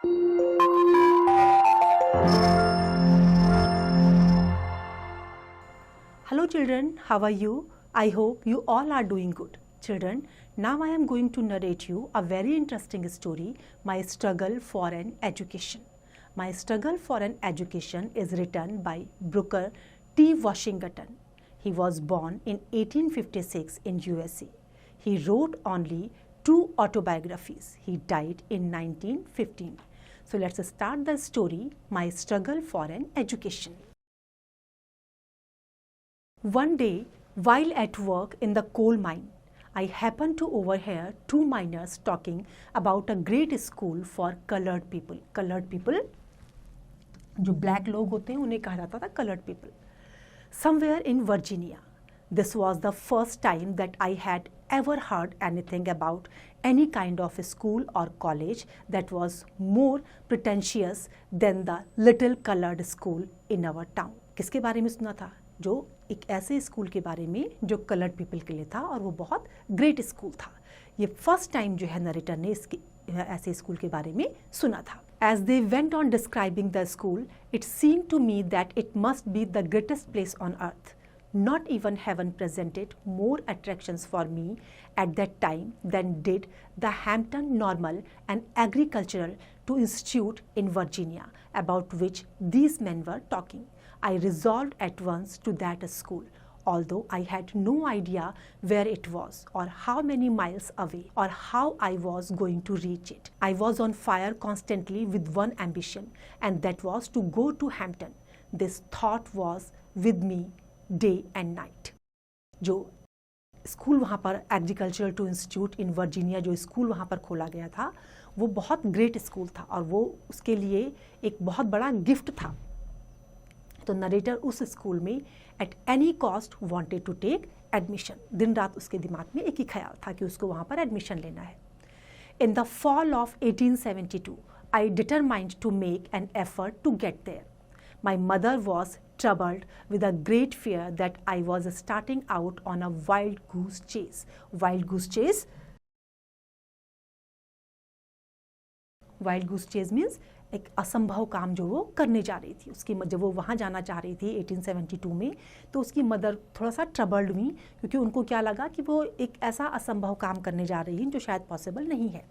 Hello children, how are you? I hope you all are doing good. Children, now I am going to narrate you a very interesting story, My Struggle for an Education. My Struggle for an Education is written by Booker T. Washington. He was born in 1856 in USA. He wrote only 2 autobiographies. He died in 1915. So let's start the story, My Struggle for an Education. One day, while at work in the coal mine, I happened to overhear 2 miners talking about a great school for colored people. Colored people, जो black लोग होते हैं उन्हें कहा जाता था colored people. Somewhere in Virginia. This was the first time that I had ever heard anything about any kind of a school or college that was more pretentious than the little colored school in our town. किसके बारे में सुना था? जो एक ऐसे school के बारे में जो कलर्ड पीपल के लिए था और वो बहुत ग्रेट स्कूल था. ये फर्स्ट टाइम जो है नरेटर ने इसके ऐसे स्कूल के बारे में सुना था. As they went on describing the school, it seemed to me that it must be the greatest place on earth. Not even heaven presented more attractions for me at that time than did the Hampton Normal and Agricultural Institute in Virginia, about which these men were talking. I resolved at once to that school, although I had no idea where it was or how many miles away or how I was going to reach it. I was on fire constantly with one ambition, and that was to go to Hampton. This thought was with me day and night. जो school वहाँ पर agricultural to institute in Virginia जो school वहाँ पर खोला गया था वो बहुत ग्रेट स्कूल था और वो उसके लिए एक बहुत बड़ा गिफ्ट था. तो नरेटर उस स्कूल में at any cost wanted to take admission. दिन रात उसके दिमाग में एक ही ख्याल था कि उसको वहाँ पर एडमिशन लेना है. In the fall of 1872 I determined to make an effort to get there. My mother was troubled with a great fear that I was starting out on a wild goose chase. Wild goose chase? Wild goose chase means एक असंभव काम जो वो करने जा रही थी. उसकी जब वो वहाँ जाना चाह रही थी 1872 में तो उसकी मदर थोड़ा सा ट्रबल्ड हुई क्योंकि उनको क्या लगा कि वो एक ऐसा असंभव काम करने जा रही है जो शायद पॉसिबल नहीं है.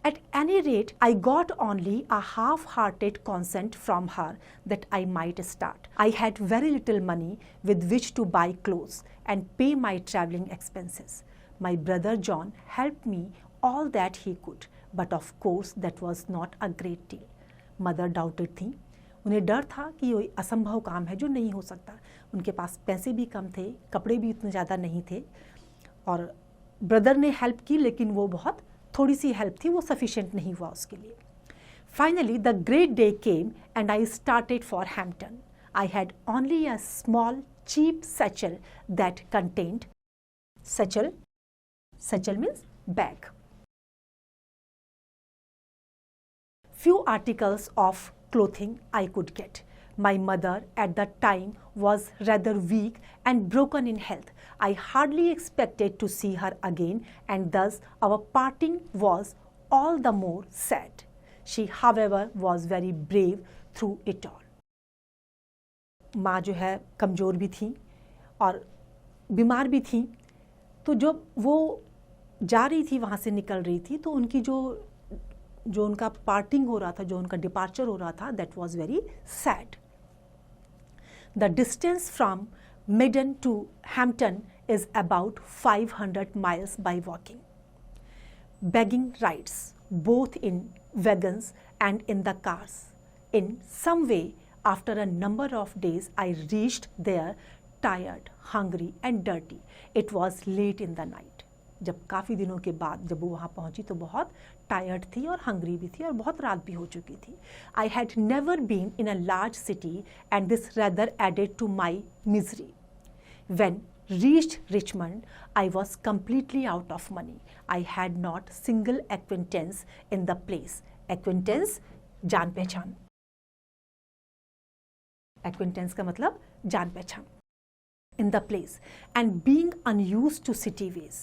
At any rate, I got only a half-hearted consent from her that I might start. I had very little money with which to buy clothes and pay my traveling expenses. My brother John helped me all that he could, but of course that was not a great deal. Mother doubted थी. उन्हें डर था कि ये असंभव काम है जो नहीं हो सकता. उनके पास पैसे भी कम थे, कपड़े भी इतने ज़्यादा नहीं थे और ब्रदर ने हेल्प की लेकिन वो बहुत थोड़ी सी हेल्प थी, वो सफिशिएंट नहीं हुआ उसके लिए. Finally the great day came and I started for Hampton. I had only a small cheap satchel that contained satchel means bag. Few articles of clothing I could get. My mother at that time was rather weak and broken in health. I hardly expected to see her again, and thus our parting was all the more sad. She, however, was very brave through it all. माँ जो है कमज़ोर भी थी और बीमार भी थी, तो जब वो जा रही थी वहाँ से निकल रही थी तो उनकी जो उनका पार्टिंग हो रहा था, जो उनका डिपार्चर हो रहा था, that was very sad. The distance from Midan to Hampton is about 500 miles by walking. Begging rides, both in wagons and in the cars. In some way, after a number of days, I reached there tired, hungry and dirty. It was late in the night. जब काफ़ी दिनों के बाद जब वो वहाँ पहुँची तो बहुत टायर्ड थी और हंग्री भी थी और बहुत रात भी हो चुकी थी. I had never been in a large city and this rather added to my misery. When reached Richmond, I was completely out of money. I had not single acquaintance in the place. Acquaintance, जान पहचान. Acquaintance का मतलब जान पहचान. In the place, and being unused to city ways,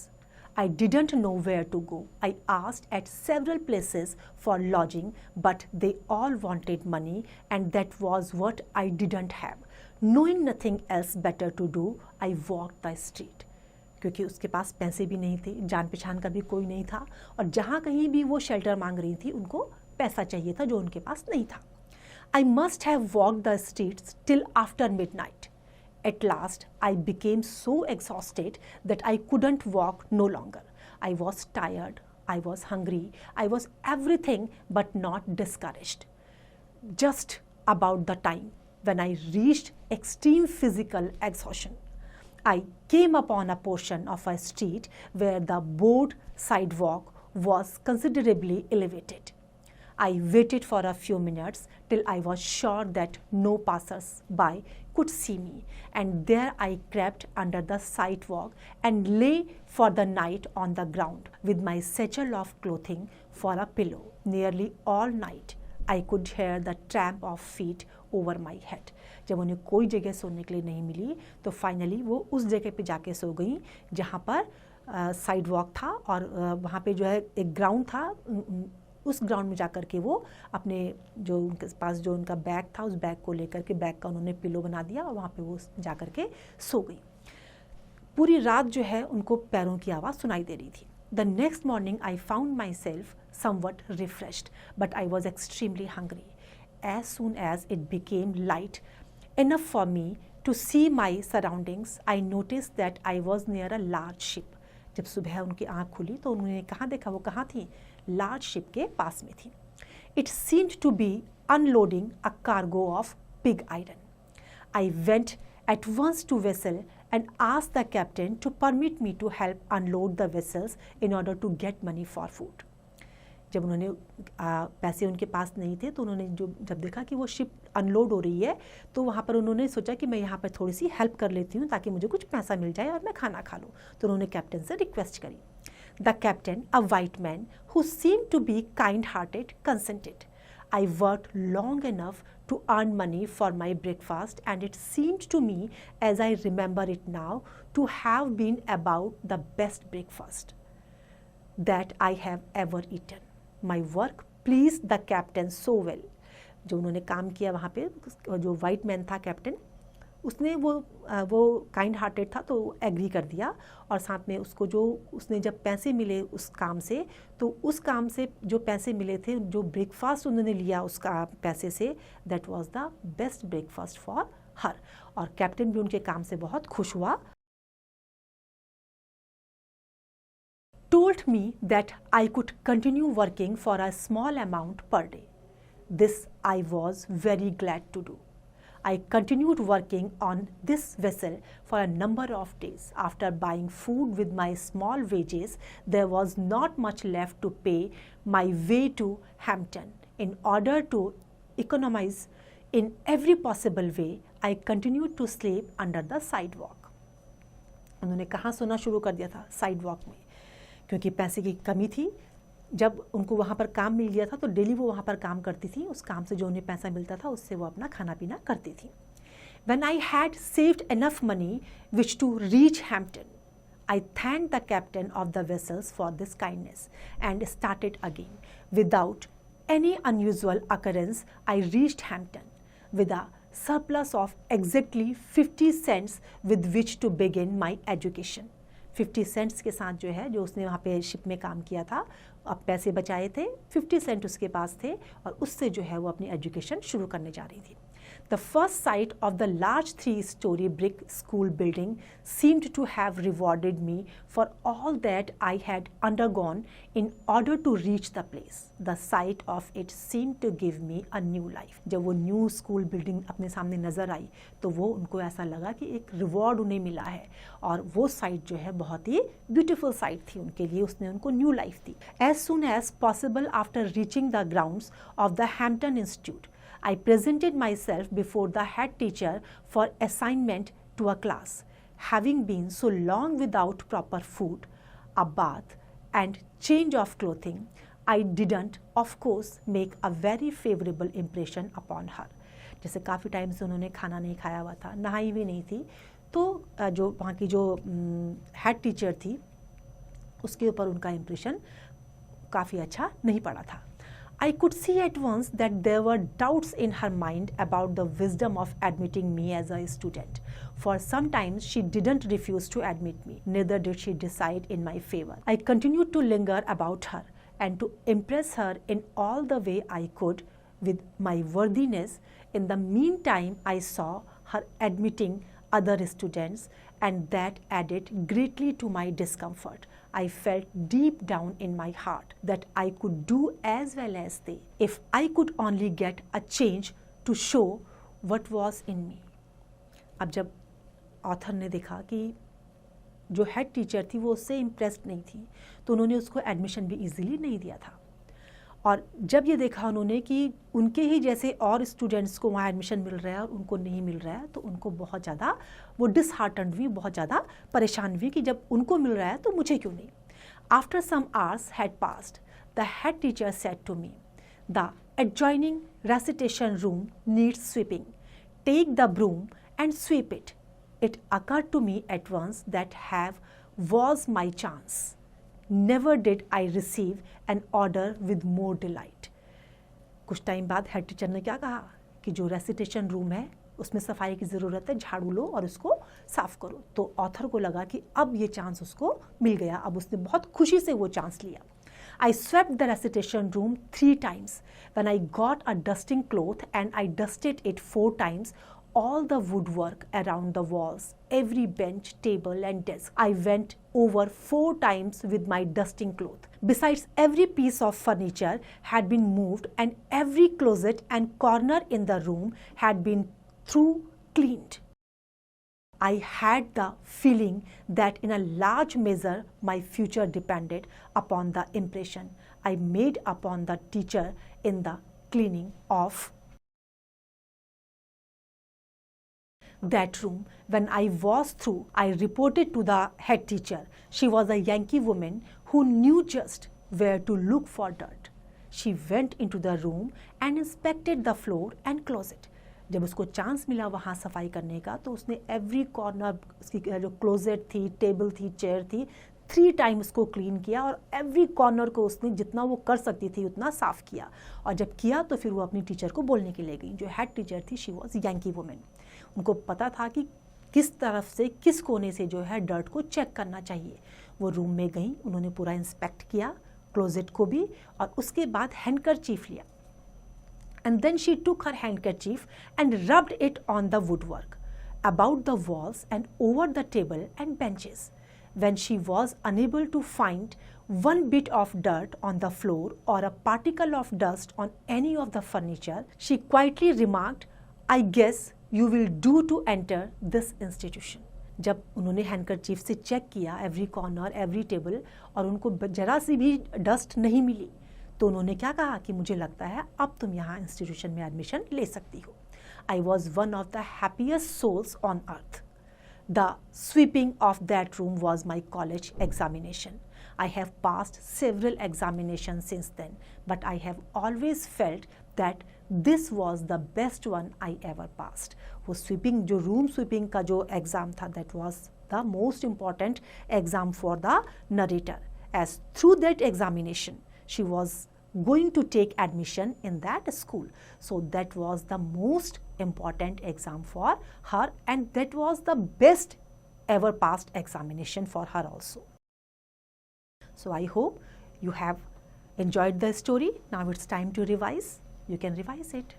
I didn't know where to go. I asked at several places for lodging, but they all wanted money, and that was what I didn't have. Knowing nothing else better to do, I walked the street. क्योंकि उसके पास पैसे भी नहीं थे, जान पहचान का भी कोई नहीं था, और जहाँ कहीं भी वो शेल्टर मांग रही थी उनको पैसा चाहिए था जो उनके पास नहीं था. I must have walked the streets till after midnight. At last, I became so exhausted that I couldn't walk no longer. I was tired, I was hungry, I was everything but not discouraged. Just about the time when I reached extreme physical exhaustion, I came upon a portion of a street where the board sidewalk was considerably elevated. I waited for a few minutes till I was sure that no passers-by could see me, and there I crept under the sidewalk and lay for the night on the ground with my satchel of clothing for a pillow. Nearly all night I could hear the tramp of feet over my head. जब उन्हें कोई जगह सोने के लिए नहीं मिली तो finally वो उस जगह पे जाके सो गई जहाँ पर साइड वॉक था, और वहाँ पे जो है एक ग्राउंड था. उस ग्राउंड में जाकर के वो अपने जो उनके पास जो उनका बैग था उस बैग को लेकर के बैग का उन्होंने पिलो बना दिया और वहाँ पे वो जाकर के सो गई. पूरी रात जो है उनको पैरों की आवाज़ सुनाई दे रही थी. The next morning I found myself somewhat refreshed, but I was extremely hungry. As soon as it became light enough for me to see my surroundings, I noticed that I was near a large ship. जब सुबह उनकी आँख खुली तो उन्होंने कहाँ देखा, वो कहाँ थी? लार्ज शिप के पास में थी. It seemed to be unloading a cargo of pig iron. I went at once to vessel and asked the captain to permit me to help unload the vessels in order to get money for food. जब उन्होंने पैसे उनके पास नहीं थे तो उन्होंने जब देखा कि वो शिप अनलोड हो रही है तो वहाँ पर उन्होंने सोचा कि मैं यहाँ पर थोड़ी सी हेल्प कर लेती हूँ ताकि मुझे कुछ पैसा मिल जाए और मैं खाना खा लूँ. तो उन्होंने कैप्टन से रिक्वेस्ट करी. The captain, a white man who seemed to be kind-hearted, consented. I worked long enough to earn money for my breakfast, and it seemed to me, as I remember it now, to have been about the best breakfast that I have ever eaten. My work pleased the captain so well. जो उन्होंने काम किया वहाँ पे, जो white man था captain, उसने वो काइंड हार्टेड था तो एग्री कर दिया, और साथ में उसको जो उसने जब पैसे मिले उस काम से, तो उस काम से जो पैसे मिले थे, जो ब्रेकफास्ट उन्होंने लिया उसका पैसे से, that was the best breakfast for her. और कैप्टन भी उनके काम से बहुत खुश हुआ. Told me that I could continue working for a small amount per day. This I was very glad to do. I continued working on this vessel for a number of days. After buying food with my small wages, there was not much left to pay my way to Hampton. In order to economize in every possible way, I continued to sleep under the sidewalk. उन्होंने कहाँ सोना शुरू कर दिया था? Sidewalk में, क्योंकि पैसे की कमी थी. जब उनको वहाँ पर काम मिल गया था तो डेली वो वहाँ पर काम करती थी. उस काम से जो उन्हें पैसा मिलता था उससे वो अपना खाना पीना करती थी. When I had saved enough money which to reach Hampton, I thanked the captain of the vessels for this kindness and started again. Without any unusual occurrence, I reached Hampton with a surplus of exactly 50 cents with which to begin my education. 50 cents के साथ जो है, जो उसने वहाँ पे ship में काम किया था, अब पैसे बचाए थे, 50 सेंट उसके पास थे, और उससे जो है वो अपनी एजुकेशन शुरू करने जा रही थी. The first sight of the large 3-story brick school building seemed to have rewarded me for all that I had undergone in order to reach the place. The sight of it seemed to give me a new life. जब वो new school building अपने सामने नज़र आई तो वो उनको ऐसा लगा कि एक रिवॉर्ड उन्हें मिला है, और वो साइट जो है बहुत ही ब्यूटीफुल साइट थी उनके लिए, उसने उनको new life the. As soon as possible after reaching the grounds of the Hampton Institute, I presented myself before the head teacher for assignment to a class. Having been so long without proper food, a bath, and change of clothing, I didn't, of course, make a very favorable impression upon her. जैसे काफ़ी time से उन्होंने खाना नहीं खाया हुआ था, नहाई भी नहीं थी, तो जो वहाँ की जो हेड टीचर थी उसके ऊपर उनका इम्प्रेशन काफ़ी अच्छा नहीं पड़ा था. I could see at once that there were doubts in her mind about the wisdom of admitting me as a student. For some time, she didn't refuse to admit me. Neither did she decide in my favor. I continued to linger about her and to impress her in all the way I could with my worthiness. In the meantime, I saw her admitting other students, and that added greatly to my discomfort. I felt deep down in my heart that I could do as well as they if I could only get a change to show what was in me. अब जब author ने देखा कि जो head teacher थी वो उससे impressed नहीं थी, तो उन्होंने उसको एडमिशन भी इजीली नहीं दिया था. और जब ये देखा उन्होंने कि उनके ही जैसे और स्टूडेंट्स को वहाँ एडमिशन मिल रहा है और उनको नहीं मिल रहा है, तो उनको बहुत ज़्यादा वो डिसहार्टन्ड हुई, बहुत ज़्यादा परेशान हुई कि जब उनको मिल रहा है तो मुझे क्यों नहीं. After some hours had passed, the head teacher said to me, "The adjoining recitation room needs sweeping. Take the broom and sweep it." It occurred to me at once that have was my chance. Never did I receive an order with more delight. कुछ time बाद head teacher ने क्या कहा कि जो recitation room है उसमें सफाई की ज़रूरत है, झाड़ू लो और उसको साफ़ करो. तो ऑथर को लगा कि अब ये चांस उसको मिल गया, अब उसने बहुत खुशी से वो चांस लिया. I swept the recitation room 3 times. When I got a dusting cloth and I dusted it 4 times, all the woodwork around the walls, every bench, table and desk, I went over 4 times with my dusting cloth. Besides, every piece of furniture had been moved and every closet and corner in the room had been through cleaned. I had the feeling that in a large measure my future depended upon the impression I made upon the teacher in the cleaning of that room. When I was through, I reported to the head teacher. She was a Yankee woman who knew just where to look for dirt. She went into the room and inspected the floor and closet. जब उसको chance मिला वहाँ सफाई करने का, तो उसने every corner, उसकी जो क्लोजेट थी, टेबल थी, चेयर थी, 3 टाइम उसको क्लीन किया और एवरी कॉर्नर को उसने जितना वो कर सकती थी उतना साफ़ किया. और जब किया तो फिर वो अपनी टीचर को बोलने के लिए गई. जो हेड टीचर थी, शी वॉज यंकी वुमेन. उनको पता था कि किस तरफ से, किस कोने से जो है डर्ट को चेक करना चाहिए. वो रूम में गई, उन्होंने पूरा इंस्पेक्ट किया, क्लोजेट को भी, और उसके बाद हैंडकरचीफ लिया. And then she took her handkerchief and rubbed it on the woodwork, about the walls and over the table and benches. When she was unable to find one bit of dirt on the floor or a particle of dust on any of the furniture, she quietly remarked, "I guess you will do to enter this institution." जब उन्होंने handkerchief से check किया every corner, every table, और उनको जरा सी भी dust नहीं मिली, तो उन्होंने क्या कहा कि मुझे लगता है अब तुम यहाँ इंस्टीट्यूशन में एडमिशन ले सकती हो. I was one of the happiest souls on earth. The sweeping of that room was my college examination. I have passed several examination since then, but I have always felt that this was the best one I ever passed. वो sweeping, जो room sweeping का जो exam था, that was the most important exam for the narrator, as through that examination she was going to take admission in that school. So that was the most important exam for her, and that was the best ever passed examination for her also. So I hope you have enjoyed the story. Now it's time to revise. You can revise it.